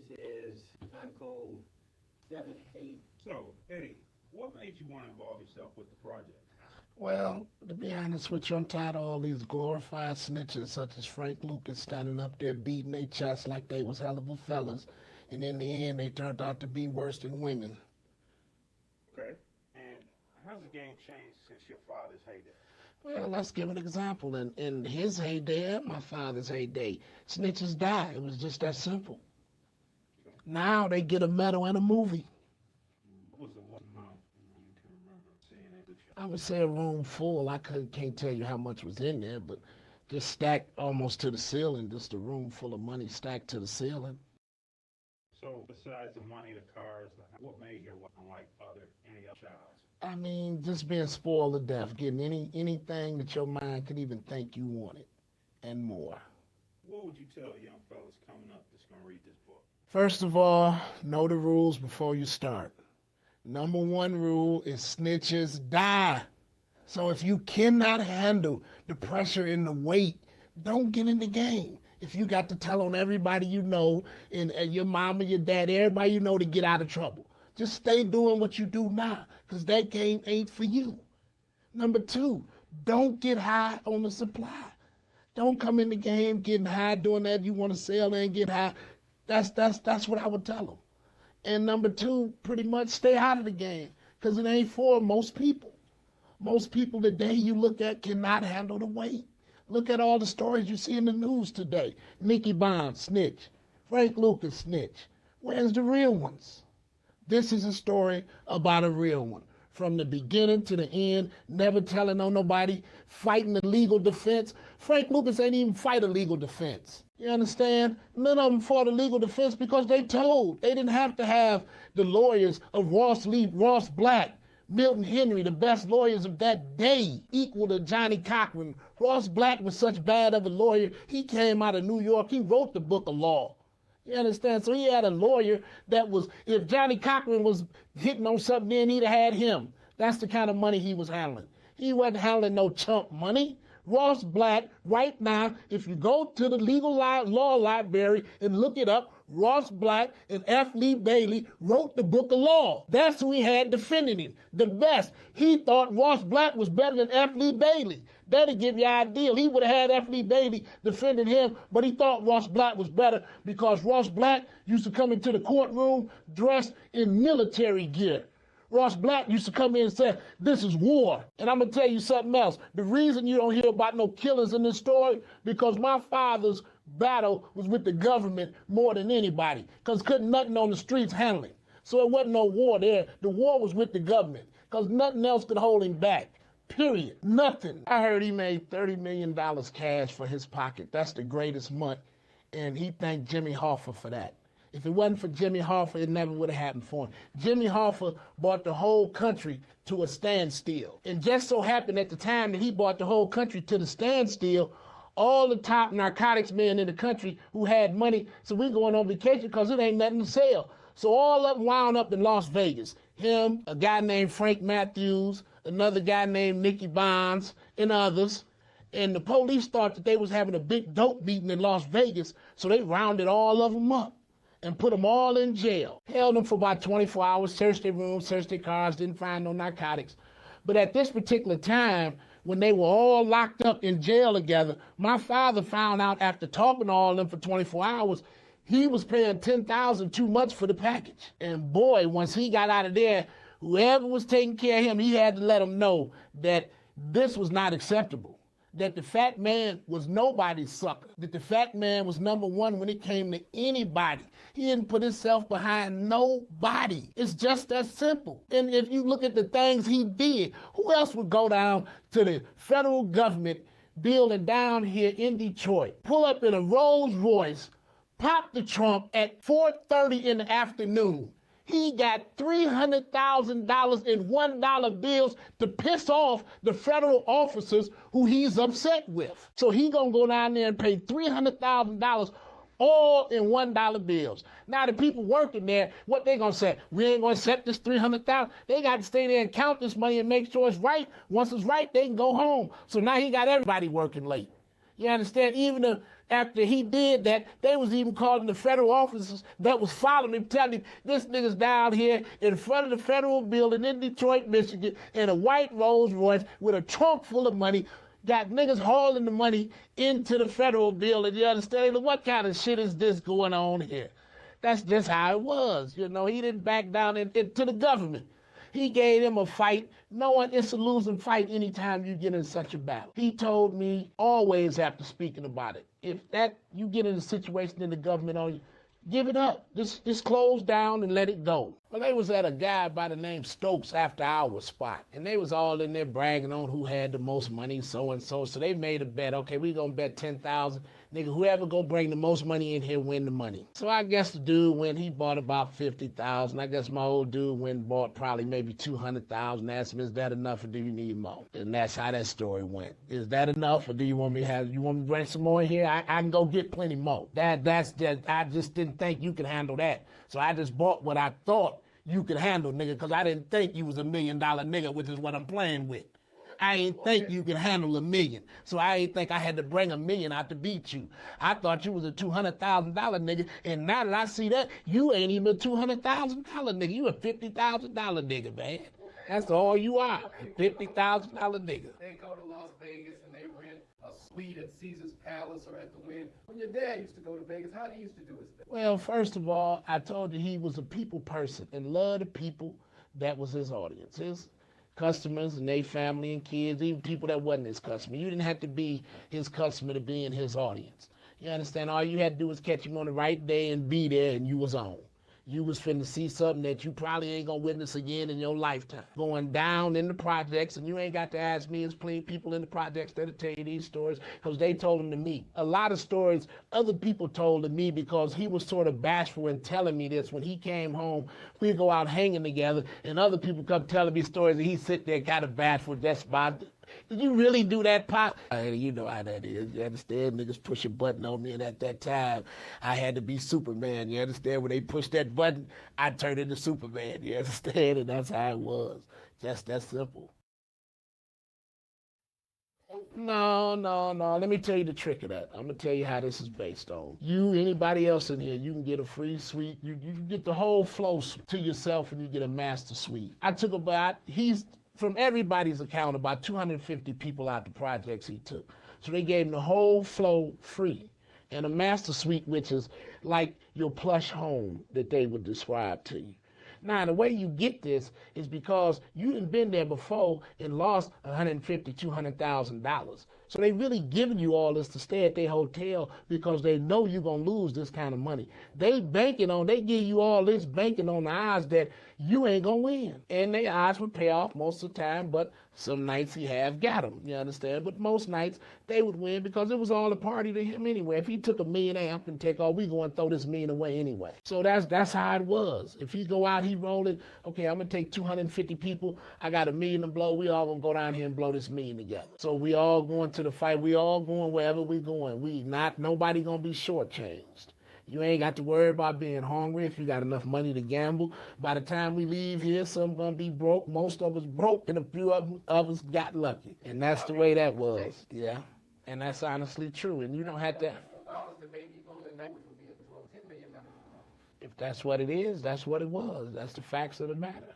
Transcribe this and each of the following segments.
is Uncle 7-8. So, Eddie, what made you want to involve yourself with the project? Well, to be honest with you, I'm tired of all these glorified snitches such as Frank Lucas standing up there beating their chests like they was hell of a fellas, and in the end they turned out to be worse than women. Okay. And how's the game changed since your father's heyday? Well, let's give an example. In his heyday and my father's heyday, snitches died. It was just that simple. Now they get a medal and a movie. What was the one amount you can remember seeing at the show? I would say a room full. I can't tell you how much was in there, but just stacked almost to the ceiling. Just a room full of money stacked to the ceiling. So, besides the money, the cars, what made you unlike any other child? I mean, just being spoiled to death, getting anything that your mind could even think you wanted, and more. What would you tell young fellas coming up that's going to read this book? First of all, know the rules before you start. Number one rule is snitches die. So if you cannot handle the pressure and the weight, don't get in the game. If you got to tell on everybody you know, and your mama, your dad, everybody you know to get out of trouble, just stay doing what you do now, because that game ain't for you. Number two, don't get high on the supply. Don't come in the game getting high, doing that. You want to sell and get high. That's what I would tell them. And number two, pretty much stay out of the game, because it ain't for most people. Most people today you look at cannot handle the weight. Look at all the stories you see in the news today. Nicky snitch. Frank Lucas snitch. Where's the real ones? This is a story about a real one. From the beginning to the end, never telling on nobody, fighting the legal defense. Frank Lucas ain't even fight a legal defense. You understand? None of them fought a legal defense because they told. They didn't have to have the lawyers of Ross Black, Milton Henry, the best lawyers of that day, equal to Johnny Cochran. Ross Black was such bad of a lawyer, he came out of New York, he wrote the book of law. You understand? So he had a lawyer that was, if Johnny Cochran was hitting on something, then he'd have had him. That's the kind of money he was handling. He wasn't handling no chump money. Ross Black, right now, if you go to the legal law library and look it up, Ross Black and F. Lee Bailey wrote the book of law. That's who he had defending him, the best. He thought Ross Black was better than F. Lee Bailey. That'll give you an idea. He would have had F. Lee Bailey defending him, but he thought Ross Black was better because Ross Black used to come into the courtroom dressed in military gear. Ross Black used to come in and say, this is war. And I'm going to tell you something else. The reason you don't hear about no killings in this story, because my father's battle was with the government more than anybody, because couldn't nothing on the streets handle him. So it wasn't no war there. The war was with the government, because nothing else could hold him back. Period. Nothing. I heard he made $30 million cash for his pocket. That's the greatest month. And he thanked Jimmy Hoffa for that. If it wasn't for Jimmy Hoffa, it never would have happened for him. Jimmy Hoffa brought the whole country to a standstill. And just so happened at the time that he brought the whole country to the standstill, all the top narcotics men in the country who had money, so we going on vacation because it ain't nothing to sell. So all of them wound up in Las Vegas. Him, a guy named Frank Matthews, another guy named Nicky Bonds, and others. And the police thought that they was having a big dope meeting in Las Vegas, so they rounded all of them up and put them all in jail. Held them for about 24 hours, searched their rooms, searched their cars, didn't find no narcotics. But at this particular time, when they were all locked up in jail together, my father found out after talking to all of them for 24 hours, he was paying $10,000 too much for the package. And boy, once he got out of there, whoever was taking care of him, he had to let them know that this was not acceptable. That the fat man was nobody's sucker. That the fat man was number one when it came to anybody. He didn't put himself behind nobody. It's just that simple. And if you look at the things he did, who else would go down to the federal government building down here in Detroit, pull up in a Rolls Royce, pop the trunk at 4:30 in the afternoon? He got $300,000 in $1 bills to piss off the federal officers who he's upset with. So he gonna go down there and pay $300,000 all in $1 bills. Now the people working there, what they gonna say? We ain't gonna accept this $300,000. They got to stay there and count this money and make sure it's right. Once it's right, they can go home. So now he got everybody working late. You understand? Even after he did that, they was even calling the federal officers that was following him, telling him, this nigga's down here in front of the federal building in Detroit, Michigan, in a white Rolls Royce with a trunk full of money, got niggas hauling the money into the federal building. You understand? What kind of shit is this going on here? That's just how it was. You know, he didn't back down to the government. He gave him a fight, knowing it's a losing fight anytime you get in such a battle. He told me always after speaking about it, if you get in a situation in the government on you, give it up. Just close down and let it go. Well, they was at a guy by the name Stokes after hours spot, and they was all in there bragging on who had the most money, so and so. So they made a bet. Okay, we gonna bet 10,000. Nigga, whoever go bring the most money in here win the money. So I guess the dude went, he bought about 50,000. I guess my old dude went and bought probably maybe 200,000. Asked him, is that enough or do you need more? And that's how that story went. Is that enough or do you want me to bring some more in here? I can go get plenty more. I just didn't think you could handle that. So I just bought what I thought you could handle, nigga, because I didn't think you was $1 million nigga, which is what I'm playing with. I ain't think you could handle $1 million. So I ain't think I had to bring $1 million out to beat you. I thought you was a $200,000 nigga. And now that I see that, you ain't even a $200,000 nigga. You a $50,000 nigga, man. That's all you are. $50,000 nigga. They go to Las Vegas and they rent a suite at Caesar's Palace or at the Wynn. When your dad used to go to Vegas, how did he used to do his thing? Well, first of all, I told you he was a people person and loved the people that was his audience. His customers and their family and kids, even people that wasn't his customer. You didn't have to be his customer to be in his audience. You understand? All you had to do was catch him on the right day and be there, and you was on. You was finna see something that you probably ain't gonna witness again in your lifetime. Going down in the projects, and you ain't got to ask me, it's plenty people in the projects that'll tell you these stories, because they told them to me. A lot of stories other people told to me because he was sort of bashful in telling me this. When he came home, we'd go out hanging together, and other people come telling me stories, and he'd sit there kind of bashful just about, did you really do that, Pop? You know how that is. You understand? Niggas push a button on me, and at that time, I had to be Superman. You understand? When they pushed that button, I turned into Superman. You understand? And that's how it was. Just that simple. No. Let me tell you the trick of that. I'm going to tell you how this is based on. You, anybody else in here, you can get a free suite. You get the whole flow to yourself, and you get a master suite. I took from everybody's account, about 250 people out the projects he took. So they gave him the whole flow free. And a master suite, which is like your plush home that they would describe to you. Now, the way you get this is because you done been there before and lost $150,000, $200,000. So they really giving you all this to stay at their hotel because they know you're going to lose this kind of money. They give you all this banking on the odds that you ain't going to win. And their odds would pay off most of the time, but some nights he have got them, you understand? But most nights they would win because it was all a party to him anyway. If he took $1 million amp and take all, we going to throw this $1 million away anyway. So that's how it was. If he go out, he rolling, okay, I'm going to take 250 people. I got $1 million to blow. We all going to go down here and blow this $1 million together. So we all going to the fight. We all going wherever we going. Nobody going to be shortchanged. You ain't got to worry about being hungry if you got enough money to gamble. By the time we leave here, some gonna be broke. Most of us broke, and a few of us got lucky. And that's the way that was, yeah. And that's honestly true. And you don't have to. If that's what it is, that's what it was. That's the facts of the matter.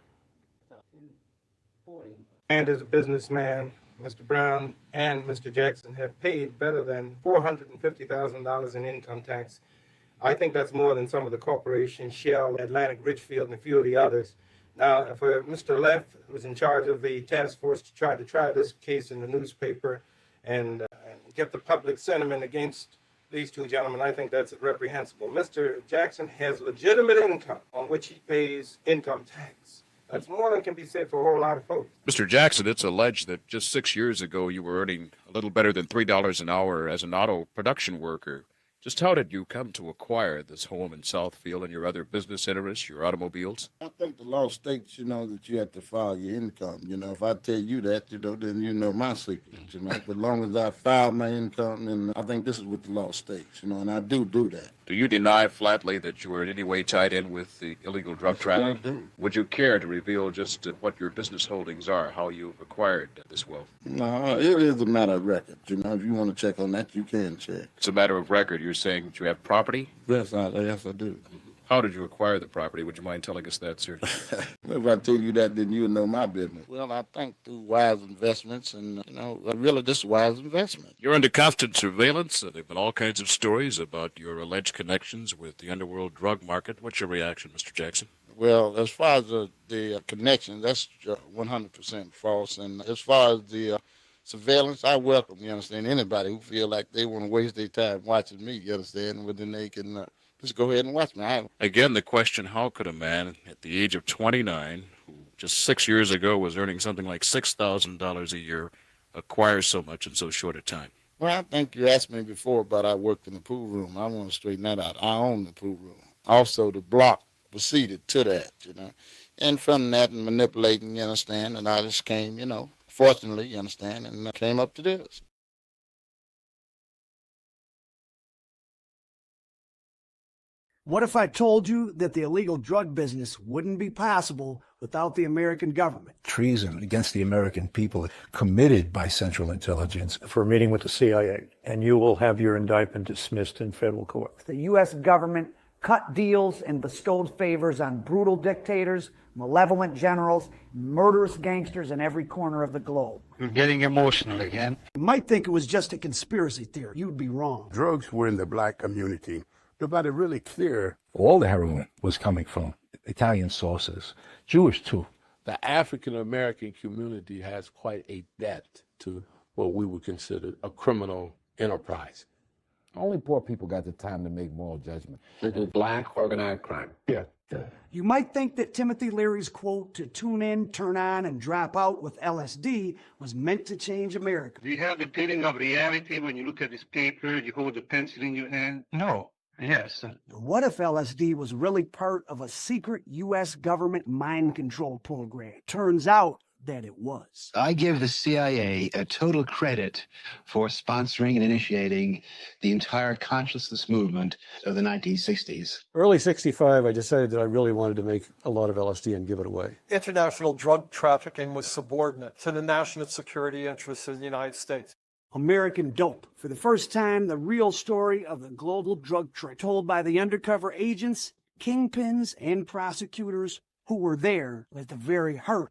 And as a businessman, Mr. Brown and Mr. Jackson have paid better than $450,000 in income tax. I think that's more than some of the corporations, Shell, Atlantic, Richfield, and a few of the others. Now, for Mr. Leff, who was in charge of the task force to try this case in the newspaper and get the public sentiment against these two gentlemen, I think that's reprehensible. Mr. Jackson has legitimate income on which he pays income tax. That's more than can be said for a whole lot of folks. Mr. Jackson, it's alleged that just 6 years ago you were earning a little better than $3 an hour as an auto production worker. Just how did you come to acquire this home in Southfield and your other business interests, your automobiles? I think the law states, that you have to file your income. If I tell you that, then you know my secrets, But as long as I file my income, and I think this is what the law states, and I do that. Do you deny flatly that you were in any way tied in with the illegal drug trafficking? I do. Would you care to reveal just what your business holdings are, how you've acquired this wealth? No, it is a matter of record. If you want to check on that, you can check. It's a matter of record. You're saying that you have property? Yes, I do. How did you acquire the property? Would you mind telling us that, sir? If I told you that, then you would know my business. Well, I think through wise investments, and, really this is wise investment. You're under constant surveillance. There have been all kinds of stories about your alleged connections with the underworld drug market. What's your reaction, Mr. Jackson? Well, as far as the connection, that's 100% false. And as far as the surveillance, I welcome, anybody who feel like they want to waste their time watching me, well, then they can just go ahead and watch me. Again, the question, how could a man at the age of 29, who just 6 years ago was earning something like $6,000 a year, acquire so much in so short a time? Well, I think you asked me before about I worked in the pool room. I want to straighten that out. I own the pool room. Also, the block proceeded to that, And from that and manipulating, and I just came, fortunately, and came up to this. What if I told you that the illegal drug business wouldn't be possible without the American government? Treason against the American people committed by Central Intelligence. For a meeting with the CIA, and you will have your indictment dismissed in federal court. The U.S. government cut deals and bestowed favors on brutal dictators, malevolent generals, murderous gangsters in every corner of the globe. You're getting emotional again. You might think it was just a conspiracy theory. You'd be wrong. Drugs were in the black community. Nobody really clear. All the heroin was coming from Italian sources, Jewish too. The African American community has quite a debt to what we would consider a criminal enterprise. Only poor people got the time to make moral judgment. It is black organized crime. Yeah. You might think that Timothy Leary's quote to tune in, turn on, and drop out with LSD was meant to change America. Do you have the feeling of reality when you look at this paper, you hold the pencil in your hand? No. Yes. What if LSD was really part of a secret U.S. government mind control program? Turns out that it was. I give the CIA a total credit for sponsoring and initiating the entire consciousness movement of the 1960s. Early 65, I decided that I really wanted to make a lot of LSD and give it away. International drug trafficking was subordinate to the national security interests of the United States. American Dope. For the first time, the real story of the global drug trade, told by the undercover agents, kingpins, and prosecutors who were there at the very heart